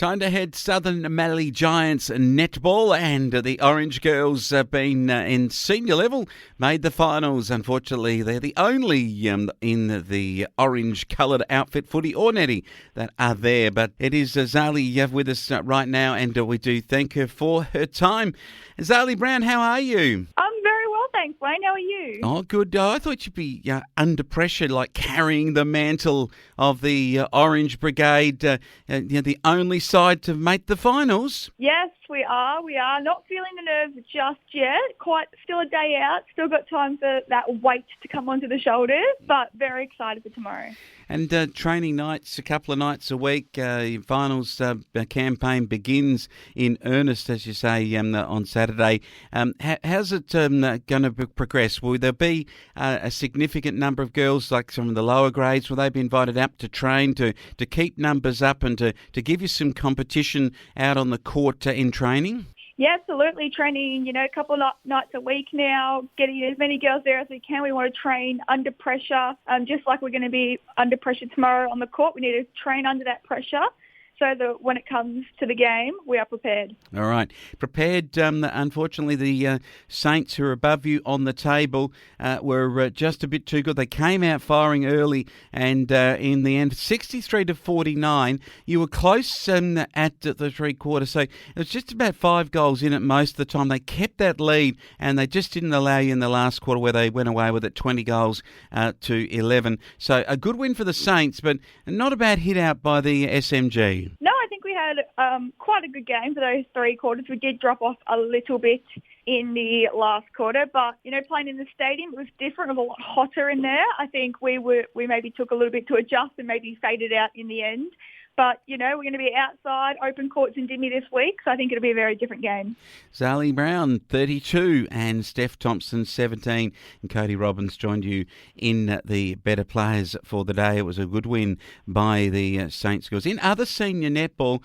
Time to head Southern Mallee Giants netball, and the Orange girls have been in senior level, made the finals. Unfortunately, they're the only in the orange coloured outfit, footy or netty, that are there. But it is Zali with us right now, and we do thank her for her time. Zali Brown, how are you? I'm very well, thanks, Wayne. How are you? Oh, good. I thought you'd be under pressure, like carrying the mantle of the Orange Brigade, the only side to make the finals. Yes, we are. We are not feeling the nerves just yet. Quite still a day out. Still got time for that weight to come onto the shoulders, but very excited for tomorrow. And training nights, a couple of nights a week. Finals campaign begins in earnest, as you say, on Saturday. How's it going to progress? Will there be a significant number of girls, like some of the lower grades, will they be invited up to train to keep numbers up and to give you some competition out on the court in training? Yeah, absolutely. Training, a couple of nights a week now, getting as many girls there as we can. We want to train under pressure, just like we're going to be under pressure tomorrow on the court. We need to train under that pressure so that when it comes to the game, we are prepared. All right. Prepared. Unfortunately, the Saints, who are above you on the table, were just a bit too good. They came out firing early, and in the end, 63-49. You were close at the three-quarter, so it was just about 5 goals in it most of the time. They kept that lead, and they just didn't allow you in the last quarter, where they went away with it 20 goals to 11. So a good win for the Saints, but not a bad hit out by the SMG. No, I think we had quite a good game for those 3 quarters. We did drop off a little bit in the last quarter, but playing in the stadium, it was different. It was a lot hotter in there. I think we maybe took a little bit to adjust and maybe faded out in the end. But, we're going to be outside, open courts in Dimmy this week, so I think it'll be a very different game. Zali Brown, 32, and Steph Thompson, 17. And Cody Robbins joined you in the better players for the day. It was a good win by the Saints girls. In other senior netball,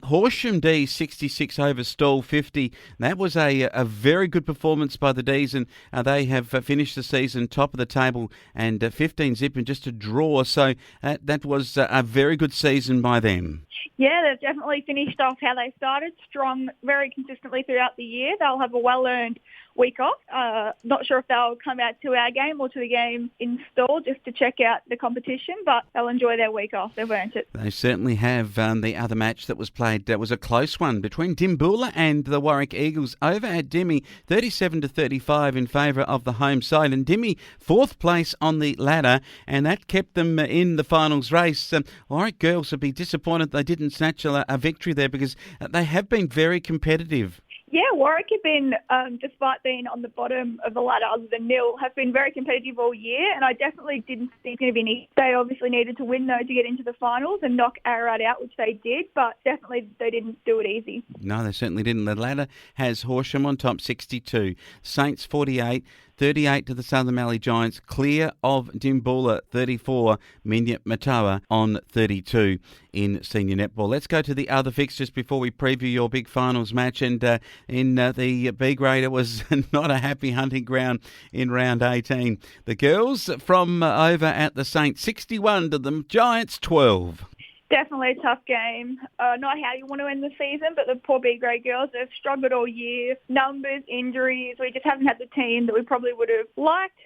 Horsham D, 66 over Stall, 50. That was a very good performance by the Ds, and they have finished the season top of the table and 15 zip and just a draw. So that was a very good season by them. Yeah, they've definitely finished off how they started, strong very consistently throughout the year. They'll have a well-earned week off. Not sure if they'll come out to our game or to the game in Stall just to check out the competition, but they'll enjoy their week off. They've earned it. They certainly have. The other match that was played was a close one between Dimboola and the Warwick Eagles over at Dimmy, 37-35 in favour of the home side. And Dimmy, 4th place on the ladder, and that kept them in the finals race. Warwick girls would be disappointed they didn't snatch a victory there, because they have been very competitive. Yeah, Warwick have been, despite being on the bottom of the ladder other than nil, have been very competitive all year, and I definitely didn't think it would be easy. They obviously needed to win, though, to get into the finals and knock Ararat out, which they did, but definitely they didn't do it easy. No, they certainly didn't. The ladder has Horsham on top, 62. Saints, 48. 38 to the Southern Mallee Giants, clear of Dimboola, 34, Minya Matawa on 32 in senior netball. Let's go to the other fixtures before we preview your big finals match. And in the B grade, it was not a happy hunting ground in round 18. The girls from over at the Saints, 61 to the Giants, 12. Definitely a tough game. Not how you want to end the season, but the poor B-grade girls have struggled all year. Numbers, injuries. We just haven't had the team that we probably would have liked.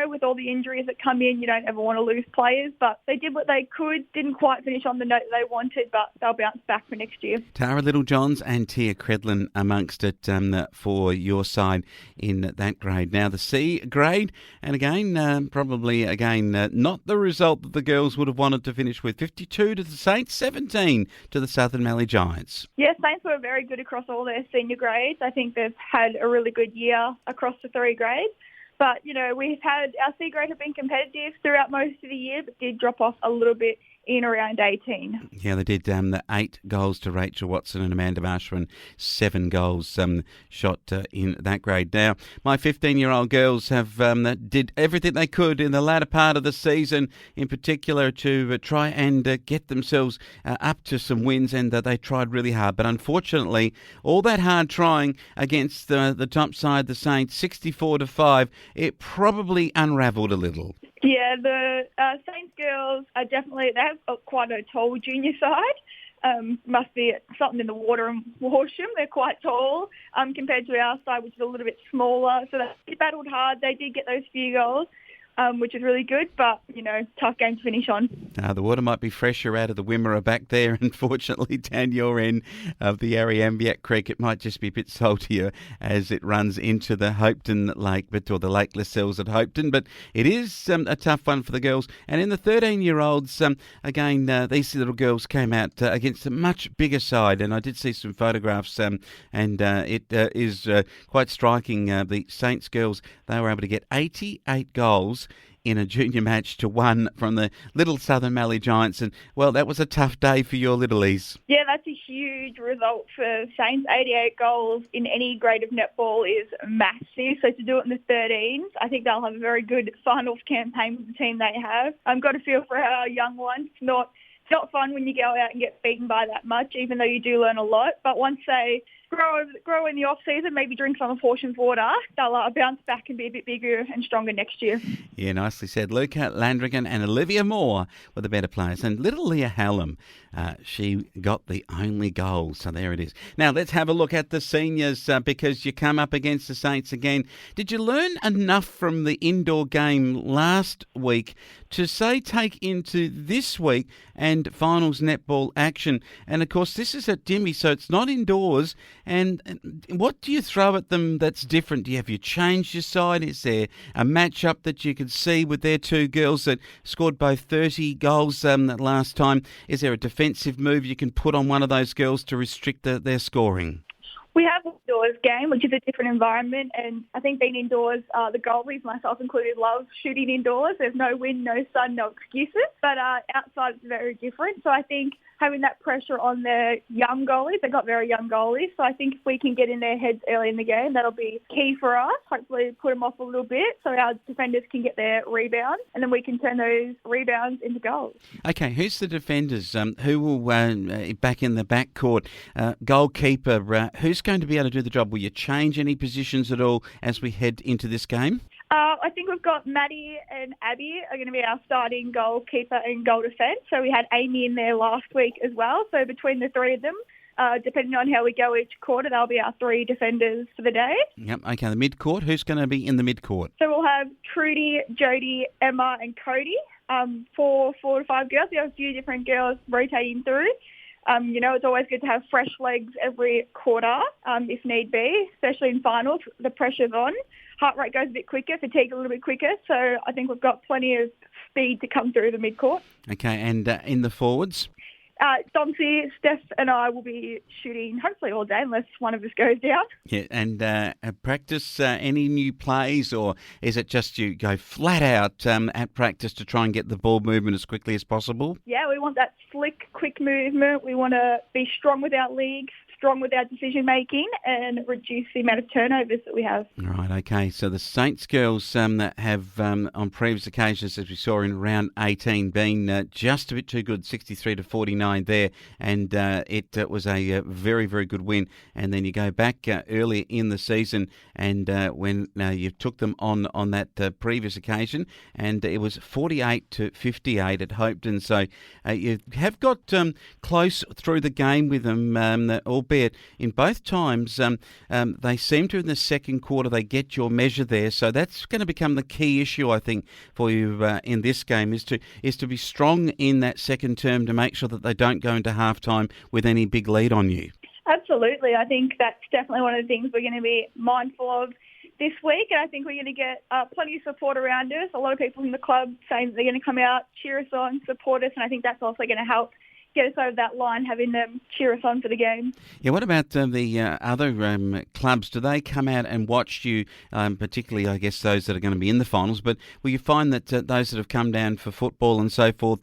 With all the injuries that come in, you don't ever want to lose players, but they did what they could. Didn't quite finish on the note they wanted, but they'll bounce back for next year. Tara Littlejohns and Tia Credlin amongst it for your side in that grade. Now the C grade, and again, not the result that the girls would have wanted to finish with. 52 to the Saints, 17 to the Southern Mallee Giants. Yeah, Saints were very good across all their senior grades. I think they've had a really good year across the 3 grades. But, we've had our C grade have been competitive throughout most of the year, but did drop off a little bit in around 18. Yeah, they did. The 8 goals to Rachel Watson and Amanda Marshman, 7 goals shot in that grade. Now, my 15-year-old girls have did everything they could in the latter part of the season, in particular to try and get themselves up to some wins, and they tried really hard. But unfortunately, all that hard trying against the top side, the Saints, 64-5, it probably unravelled a little. Yeah, the Saints girls are definitely, they have quite a tall junior side. Must be something in the water and Horsham. They're quite tall compared to our side, which is a little bit smaller. So they battled hard. They did get those few goals, which is really good, but, tough game to finish on. The water might be fresher out of the Wimmera back there. Unfortunately, down your end of the Ariambiac Creek, it might just be a bit saltier as it runs into the Hopeton Lake, or the Lake Lascelles at Hopeton. But it is a tough one for the girls. And in the 13-year-olds, again, these little girls came out against a much bigger side. And I did see some photographs, and it is quite striking. The Saints girls, they were able to get 88 goals in a junior match to 1 from the little Southern Mallee Giants. And, well, that was a tough day for your littlies. Yeah, that's a huge result for Saints. 88 goals in any grade of netball is massive. So to do it in the 13s, I think they'll have a very good finals campaign with the team they have. I've got a feel for our young ones. It's not fun when you go out and get beaten by that much, even though you do learn a lot. But once they grow in the off-season, maybe drink some of Horsham water, they'll bounce back and be a bit bigger and stronger next year. Yeah, nicely said. Luca Landrigan and Olivia Moore were the better players. And little Leah Hallam, she got the only goal. So there it is. Now, let's have a look at the seniors because you come up against the Saints again. Did you learn enough from the indoor game last week to, say, take into this week and finals netball action? And, of course, this is at Dimmy, so it's not indoors. And what do you throw at them that's different? Have you changed your side? Is there a matchup that you could see with their two girls that scored both 30 goals last time? Is there a defensive move you can put on one of those girls to restrict their scoring? We have an indoors game, which is a different environment, and I think being indoors, the goalies, myself included, love shooting indoors. There's no wind, no sun, no excuses, but outside it's very different. So I think having that pressure on their young goalies, they've got very young goalies, so I think if we can get in their heads early in the game, that'll be key for us. Hopefully put them off a little bit so our defenders can get their rebounds, and then we can turn those rebounds into goals. Okay, who's the defenders? Who will back in the backcourt? Goalkeeper, who's going to be able to do the job? Will you change any positions at all as we head into this game? I think we've got Maddie and Abby are going to be our starting goalkeeper and goal defence. So we had Amy in there last week as well. So between the three of them, depending on how we go each quarter, they'll be our 3 defenders for the day. Yep, okay, the mid-court. Who's going to be in the mid-court? So we'll have Trudy, Jodie, Emma and Cody, 4 to 5 girls. We have a few different girls rotating through. It's always good to have fresh legs every quarter, if need be, especially in finals. The pressure's on. Heart rate goes a bit quicker, fatigue a little bit quicker. So I think we've got plenty of speed to come through the mid-court. Okay, and in the forwards? Domsey, Steph and I will be shooting hopefully all day unless one of us goes down. Yeah, and practice any new plays, or is it just you go flat out at practice to try and get the ball movement as quickly as possible? Yeah, we want that slick, quick movement. We want to be strong with our league, strong with our decision making, and reduce the amount of turnovers that we have. Right, okay. So the Saints girls that have on previous occasions, as we saw in round 18, been just a bit too good, 63 to 49 there, and it was a very, very good win. And then you go back early in the season, and when you took them on that previous occasion, and it was 48 to 58 at Hopeton. So you have got close through the game with them, albeit in both times they seem to, in the second quarter, they get your measure there. So that's going to become the key issue, I think, for you in this game, is to be strong in that second term to make sure that they don't go into halftime with any big lead on you. Absolutely. I think that's definitely one of the things we're going to be mindful of this week, and I think we're going to get plenty of support around us. A lot of people in the club saying that they're going to come out, cheer us on, support us, and I think that's also going to help get us over that line, having them cheer us on for the game. Yeah, what about the other clubs? Do they come out and watch you, particularly, I guess, those that are going to be in the finals, but will you find that those that have come down for football and so forth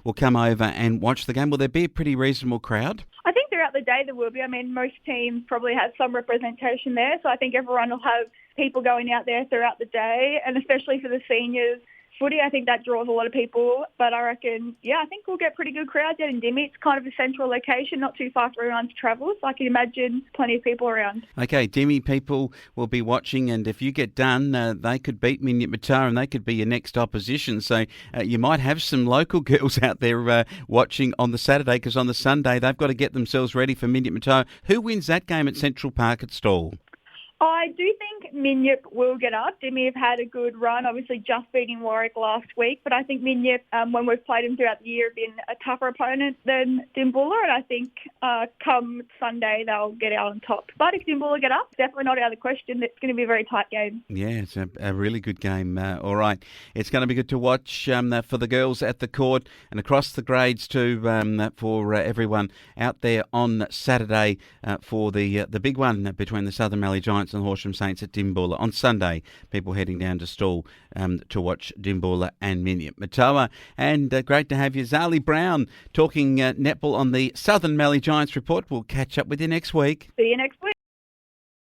will come over and watch the game? Will there be a pretty reasonable crowd? I think throughout the day there will be. I mean, most teams probably have some representation there, so I think everyone will have people going out there throughout the day, and especially for the seniors, footy. I think that draws a lot of people, but I reckon, I think we'll get pretty good crowds out in Dimmy. It's kind of a central location, not too far for everyone to travel, so I can imagine plenty of people around. Okay, Dimmy people will be watching, and if you get done, they could beat Minyip Matar and they could be your next opposition. So you might have some local girls out there watching on the Saturday, because on the Sunday they've got to get themselves ready for Minyip Matar. Who wins that game at Central Park at Stawell? I do think Minyip will get up. Dimmy have had a good run, obviously just beating Warwick last week, but I think Minyip, when we've played them throughout the year, have been a tougher opponent than Dimboola, and I think come Sunday they'll get out on top. But if Dimboola get up, definitely not out of the question. It's going to be a very tight game. Yeah, it's a really good game. All right, it's going to be good to watch for the girls at the court and across the grades too, for everyone out there on Saturday for the big one between the Southern Mallee Giants and Horsham Saints at Dimboola. On Sunday, people heading down to Stawell to watch Dimboola and Minyip Matar. And great to have you, Zali Brown, talking netball on the Southern Mallee Giants report. We'll catch up with you next week. See you next week.